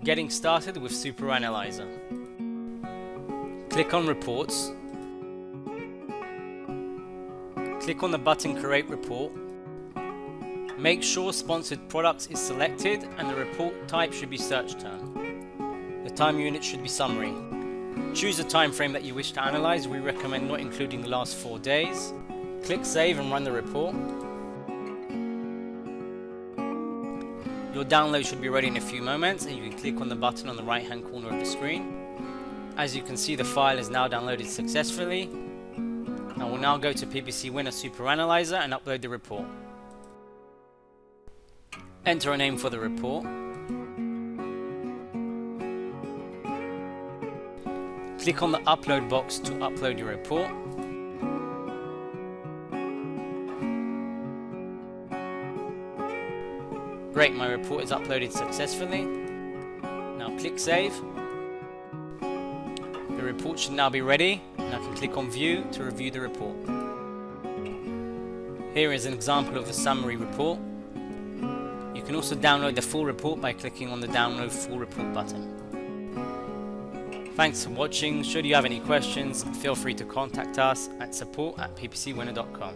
Getting started with Super Analyzer. Click on Reports. Click on the button Create Report. Make sure Sponsored Products is selected and the report type should be Search Term. The time unit should be Summary. Choose a time frame that you wish to analyze. We recommend not including the last 4 days. Click Save and run the report. Your download should be ready in a few moments, and you can click on the button on the right hand corner of the screen. As you can see, the file is now downloaded successfully. I will now go to PPCWinner Super Analyzer and upload the report. Enter a name for the report. Click on the upload box to upload your report. Great, my report is uploaded successfully. Now click Save. The report should now be ready, and I can click on View to review the report. Here is an example of the summary report. You can also download the full report by clicking on the Download Full Report button. Thanks for watching. Should you have any questions, feel free to contact us at support@ppcwinner.com.